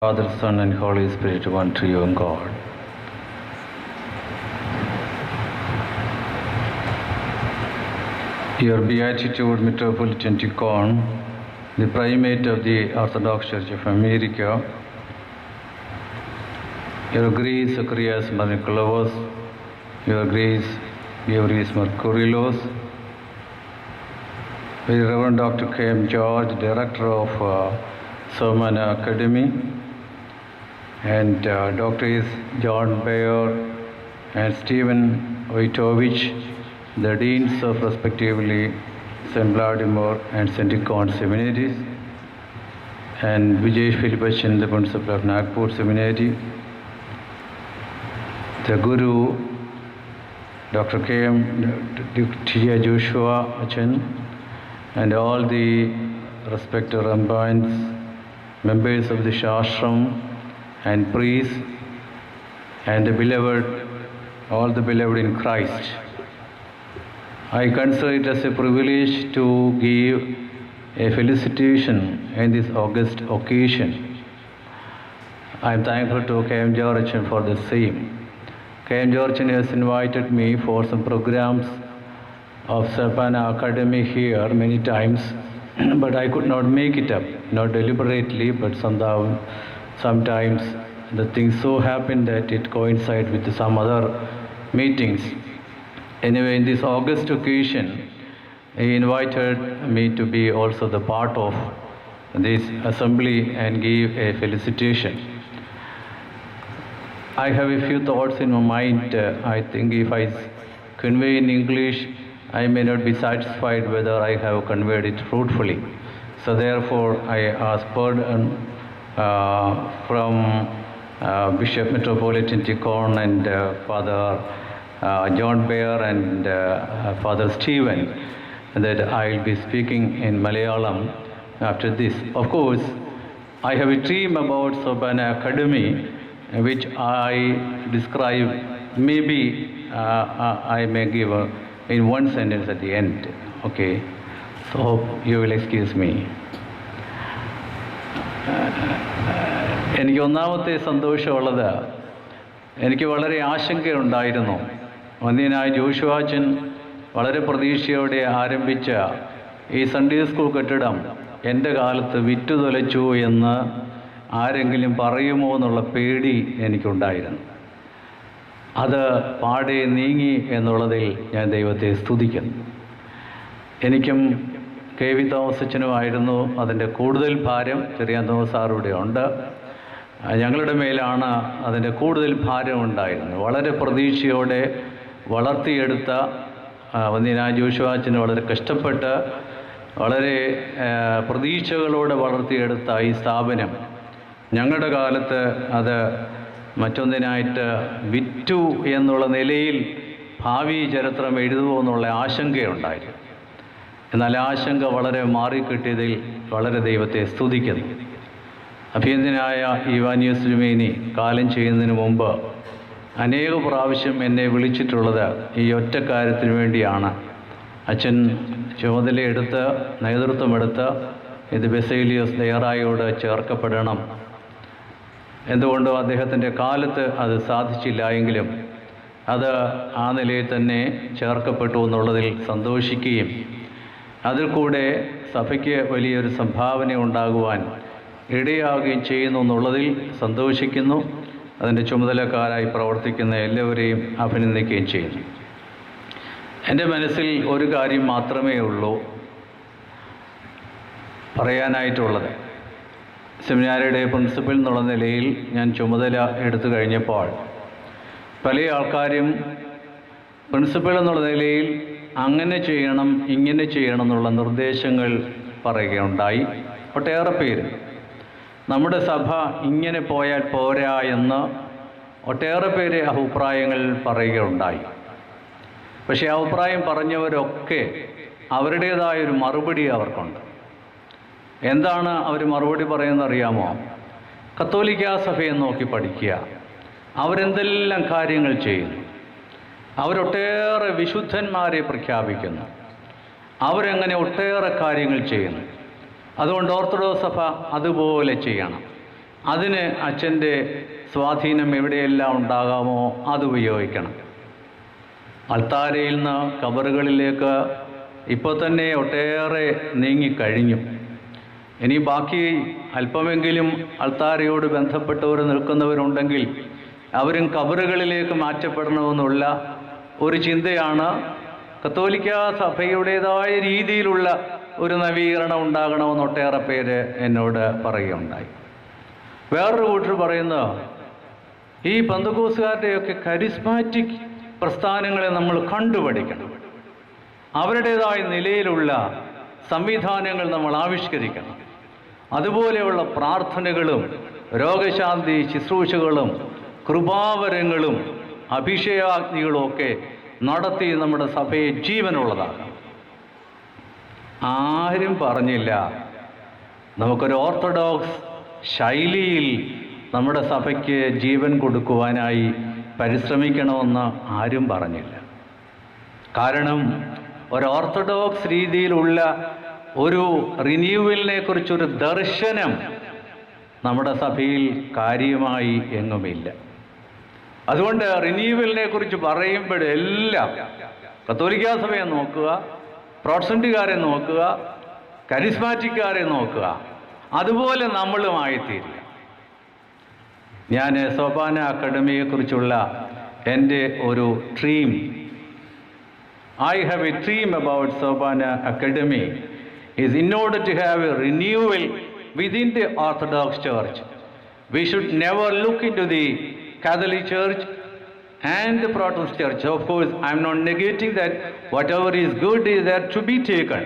Father, Son, and Holy Spirit, one true God. Your Beatitude, Metropolitan Tikhon, the Primate of the Orthodox Church of America, Your Grace, Zacharias Marnikolaos, Your Grace, Euris Markourelos, Very Reverend Dr. K.M. George, Director of Sobhana Academy, and Drs. John Bayer and Stephen Wojtowicz, the Deans of respectively St. Vladimir and St. Tikhon Seminaries, and Vijay Philipachan, the Principal of Nagpur Seminary, the Guru, Dr. K.M. T.J. Joshua Achan, and all the respected rabbis, members of the Shastram, and priests, and the beloved, all the beloved in Christ. I consider it as a privilege to give a felicitation in this august occasion. I am thankful to K.M. Georgian for the same. K.M. Georgian has invited me for some programs of Sobhana Academy here many times, but I could not make it up, not deliberately, but sometimes the things so happen that it coincides with some other meetings. Anyway, in this august occasion, he invited me to be also the part of this assembly and give a felicitation. I have a few thoughts in my mind. I think if I convey in English, I may not be satisfied whether I have conveyed it fruitfully. So therefore, I ask pardon from Bishop Metropolitan Tikhon and Father John Bayer and Father Stephen that I will be speaking in Malayalam after this. Of course, I have a dream about Sobhana Academy, which I describe, maybe I may give in one sentence at the end. Okay, so hope you will excuse me. എനിക്ക് ഒന്നാമത്തെ സന്തോഷമുള്ളത്, എനിക്ക് വളരെ ആശങ്കയുണ്ടായിരുന്നു. വന്യനായ ജോഷുവാച്ചൻ വളരെ പ്രതീക്ഷയോടെ ആരംഭിച്ച ഈ Sunday school കെട്ടിടം എൻ്റെ കാലത്ത് വിറ്റുതൊലച്ചു എന്ന് ആരെങ്കിലും പറയുമോ എന്നുള്ള പേടി എനിക്കുണ്ടായിരുന്നു. അത് പാടെ നീങ്ങി എന്നുള്ളതിൽ ഞാൻ ദൈവത്തെ സ്തുതിക്കുന്നു. എനിക്കും കെ വി തോമസ് അച്ഛനുമായിരുന്നു അതിൻ്റെ കൂടുതൽ ഭാരം. ചെറിയാൻ തോമസ് സാറിവിടെ ഉണ്ട്. ഞങ്ങളുടെ മേലാണ് അതിൻ്റെ കൂടുതൽ ഭാരം ഉണ്ടായിരുന്നത്. വളരെ പ്രതീക്ഷയോടെ വളർത്തിയെടുത്ത വന്യനായ ജോഷുവാച്ചന് വളരെ കഷ്ടപ്പെട്ട് വളരെ പ്രതീക്ഷകളോടെ വളർത്തിയെടുത്ത ഈ സ്ഥാപനം ഞങ്ങളുടെ കാലത്ത് അത് മറ്റൊന്നിനായിട്ട് വിറ്റു എന്നുള്ള നിലയിൽ ഭാവി ചരിത്രം എഴുതുമോ എന്നുള്ള ആശങ്കയുണ്ടായിരുന്നു. എന്നാൽ ആശങ്ക വളരെ മാറിക്കിട്ടിയതിൽ വളരെ ദൈവത്തെ സ്തുതിക്കുന്നു. അഭിനന്ദനായ ഇവാനിയോസ് തിരുമേനി കാലം ചെയ്യുന്നതിന് മുമ്പ് അനേക പ്രാവശ്യം എന്നെ വിളിച്ചിട്ടുള്ളത് ഈ ഒറ്റ കാര്യത്തിന് വേണ്ടിയാണ്. അച്ഛൻ ചുമതലയെടുത്ത് നേതൃത്വമെടുത്ത് ഇത് ബസേലിയോസ് ദയറായോട് ചേർക്കപ്പെടണം. എന്തുകൊണ്ടോ അദ്ദേഹത്തിൻ്റെ കാലത്ത് അത് സാധിച്ചില്ല എങ്കിലും അത് ആ നിലയിൽ തന്നെ ചേർക്കപ്പെട്ടു എന്നുള്ളതിൽ സന്തോഷിക്കുകയും അതിൽ കൂടെ സഭയ്ക്ക് വലിയൊരു സംഭാവന ഉണ്ടാകുവാൻ ഇടയാവുകയും ചെയ്യുന്നു എന്നുള്ളതിൽ സന്തോഷിക്കുന്നു. അതിൻ്റെ ചുമതലക്കാരായി പ്രവർത്തിക്കുന്ന എല്ലാവരെയും അഭിനന്ദിക്കുകയും ചെയ്യുന്നു. എൻ്റെ മനസ്സിൽ ഒരു കാര്യം മാത്രമേ ഉള്ളൂ പറയാനായിട്ടുള്ളത്. സെമിനാരിയുടെ പ്രിൻസിപ്പൽ എന്നുള്ള നിലയിൽ ഞാൻ ചുമതല എടുത്തു കഴിഞ്ഞപ്പോൾ പല ആൾക്കാരും പ്രിൻസിപ്പൽ എന്നുള്ള നിലയിൽ അങ്ങനെ ചെയ്യണം ഇങ്ങനെ ചെയ്യണം എന്നുള്ള നിർദ്ദേശങ്ങൾ പറയുകയുണ്ടായി. ഒട്ടേറെ പേര് നമ്മുടെ സഭ ഇങ്ങനെ പോയാൽ പോരാ എന്ന് ഒട്ടേറെ പേര് അഭിപ്രായങ്ങൾ പറയുകയുണ്ടായി. പക്ഷേ അഭിപ്രായം പറഞ്ഞവരൊക്കെ അവരുടേതായൊരു മറുപടി അവർക്കുണ്ട്. എന്താണ് അവർ മറുപടി പറയുന്നത് അറിയാമോ? കത്തോലിക്കാ സഭയെ നോക്കി പഠിക്കുക. അവരെന്തെല്ലാം കാര്യങ്ങൾ ചെയ്യുന്നു. അവരൊട്ടേറെ വിശുദ്ധന്മാരെ പ്രഖ്യാപിക്കുന്നു. അവരെങ്ങനെ ഒട്ടേറെ കാര്യങ്ങൾ ചെയ്യുന്നു. അതുകൊണ്ട് ഓർത്തഡോക്സ് സഭ അതുപോലെ ചെയ്യണം. അതിന് അച്ഛൻ്റെ സ്വാധീനം എവിടെയെല്ലാം ഉണ്ടാകാമോ അത് ഉപയോഗിക്കണം. അൾത്താരയിൽ നിന്ന് കബറുകളിലേക്ക് ഇപ്പോൾ തന്നെ ഒട്ടേറെ നീങ്ങിക്കഴിഞ്ഞു. ഇനി ബാക്കി അല്പമെങ്കിലും അൾത്താരയോട് ബന്ധപ്പെട്ടവർ നിൽക്കുന്നവരുണ്ടെങ്കിൽ അവരും കബറുകളിലേക്ക് മാറ്റപ്പെടണമെന്നുള്ള ഒരു ചിന്തയാണ് കത്തോലിക്ക സഭയുടേതായ രീതിയിലുള്ള ഒരു നവീകരണം ഉണ്ടാകണമെന്ന് ഒട്ടേറെ പേര് എന്നോട് പറയുകയുണ്ടായി. വേറൊരു കൂട്ടർ പറയുന്നത് ഈ പെന്തക്കോസ്തുകാരുടെയൊക്കെ കരിസ്മാറ്റിക് പ്രസ്ഥാനങ്ങളെ നമ്മൾ കണ്ടുപഠിക്കണം, അവരുടേതായ നിലയിലുള്ള സംവിധാനങ്ങൾ നമ്മൾ ആവിഷ്കരിക്കണം, അതുപോലെയുള്ള പ്രാർത്ഥനകളും രോഗശാന്തി ശുശ്രൂഷകളും കൃപാവരങ്ങളും അഭിഷേകാഗ്നികളും ഒക്കെ നടത്തി നമ്മുടെ സഭയെ ജീവനുള്ളതാക്കണം. ആരും പറഞ്ഞില്ല നമുക്കൊരു ഓർത്തഡോക്സ് ശൈലിയിൽ നമ്മുടെ സഭയ്ക്ക് ജീവൻ കൊടുക്കുവാനായി പരിശ്രമിക്കണമെന്ന് ആരും പറഞ്ഞില്ല. കാരണം ഒരു ഓർത്തഡോക്സ് രീതിയിലുള്ള ഒരു റിന്യൂവലിനെ കുറിച്ചൊരു ദർശനം നമ്മുടെ സഭയിൽ കാര്യമായി എങ്ങുമില്ല. അതുകൊണ്ട് റിന്യൂവലിനെ കുറിച്ച് പറയുമ്പോഴെല്ലാം കത്തോലിക്കാ സഭയെ നോക്കുക, പ്രോട്ടസ്റ്റന്റുകാരെ നോക്കുക, കരിസ്മാറ്റിക്കാരെ നോക്കുക, അതുപോലെ നമ്മളുമായിത്തീരുക. ഞാൻ സോപാന അക്കാഡമിയെക്കുറിച്ചുള്ള എൻ്റെ ഒരു dream, I have a dream about Sobhana Academy is in order to have a renewal within the Orthodox Church. We should never look into the Catholic Church and the Protestant Church. Of course, I am not negating that whatever is good is there to be taken.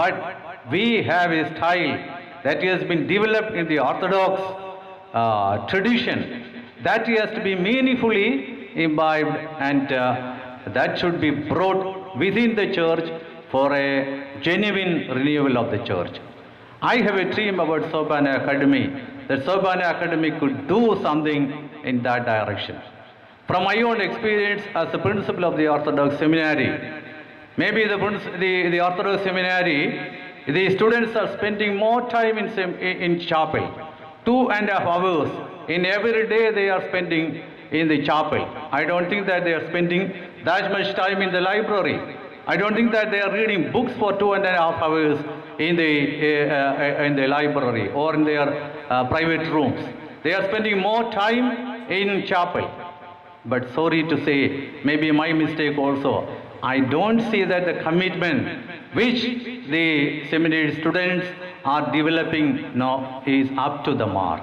But we have a style that has been developed in the Orthodox tradition that has to be meaningfully imbibed and that should be brought within the church for a genuine renewal of the church. I have a dream about Sobhana Academy, that Sobhana Academy could do something in that direction. From my own experience as a principal of the Orthodox Seminary, maybe the Orthodox Seminary, the students are spending more time in chapel, 2.5 hours in every day they are spending in the chapel. I don't think that they are spending that much time in the library. I don't think that they are reading books for 2.5 hours in the library or in their private rooms. They are spending more time in chapel. But sorry to say, maybe my mistake also, I don't see that the commitment which the seminary students are developing now is up to the mark.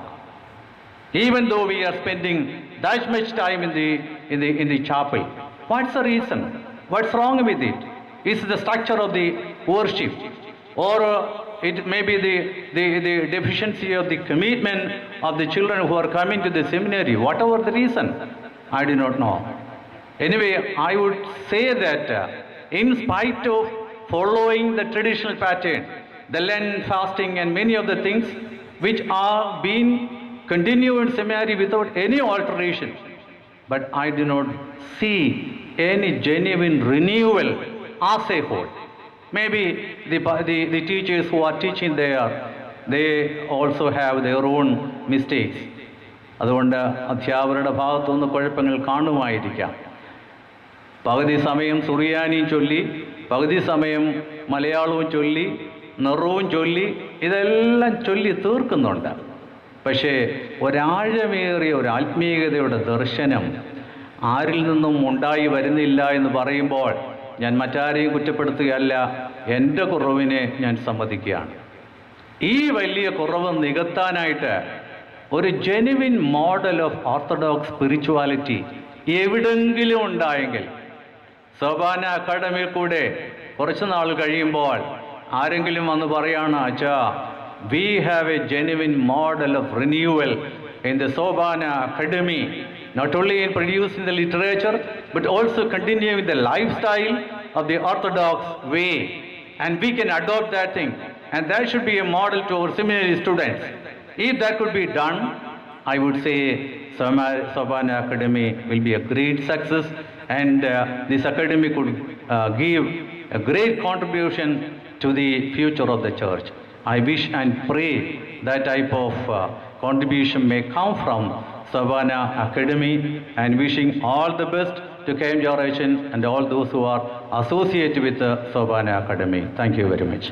Even though we are spending that much time in the chapel, what's the reason? What's wrong with it? Is the structure of the worship, or it may be the deficiency of the commitment of the children who are coming to the seminary? Whatever the reason, I do not know. Anyway, I would say that in spite of following the traditional pattern, the Lent fasting and many of the things which are being continued in seminary without any alteration, but I do not see any genuine renewal as a whole. Maybe the teachers who are teaching there, they also have their own mistakes. അതുകൊണ്ട് അധ്യാപകരുടെ ഭാഗത്തുനിന്ന് കുഴപ്പങ്ങൾ കാണുമായിരിക്കാം. പകുതി സമയം സുറിയാനിയും ചൊല്ലി, പകുതി സമയം മലയാളവും ചൊല്ലി, നിറവും ചൊല്ലി, ഇതെല്ലാം ചൊല്ലി തീർക്കുന്നുണ്ട്. പക്ഷേ ഒരാഴമേറിയ ഒരു ആത്മീയതയുടെ ദർശനം ആരിൽ നിന്നും ഉണ്ടായി വരുന്നില്ല എന്ന് പറയുമ്പോൾ ഞാൻ മറ്റാരെയും കുറ്റപ്പെടുത്തുകയല്ല, എൻ്റെ കുറവിനെ ഞാൻ സമ്മതിക്കുകയാണ്. ഈ വലിയ കുറവ് നികത്താനായിട്ട് ഒരു genuine model of orthodox spirituality എവിടെങ്കിലും ഉണ്ടായെങ്കിൽ, സോപാന അക്കാഡമിയിൽ കൂടെ കുറച്ച് നാൾ കഴിയുമ്പോൾ ആരെങ്കിലും വന്ന് പറയാണ്, അച്ഛാ, we have a genuine model of renewal in the Sobhana Academy, not only in producing the literature, but also continuing the lifestyle of the Orthodox way, and we can adopt that thing, and that should be a model to our seminary students. If that could be done, I would say Sobhana Academy will be a great success, and this academy could give a great contribution to the future of the church. I wish and pray that type of contribution may come from Sobhana Academy, and wishing all the best to KM Generation and all those who are associated with the Sobhana Academy. Thank you very much.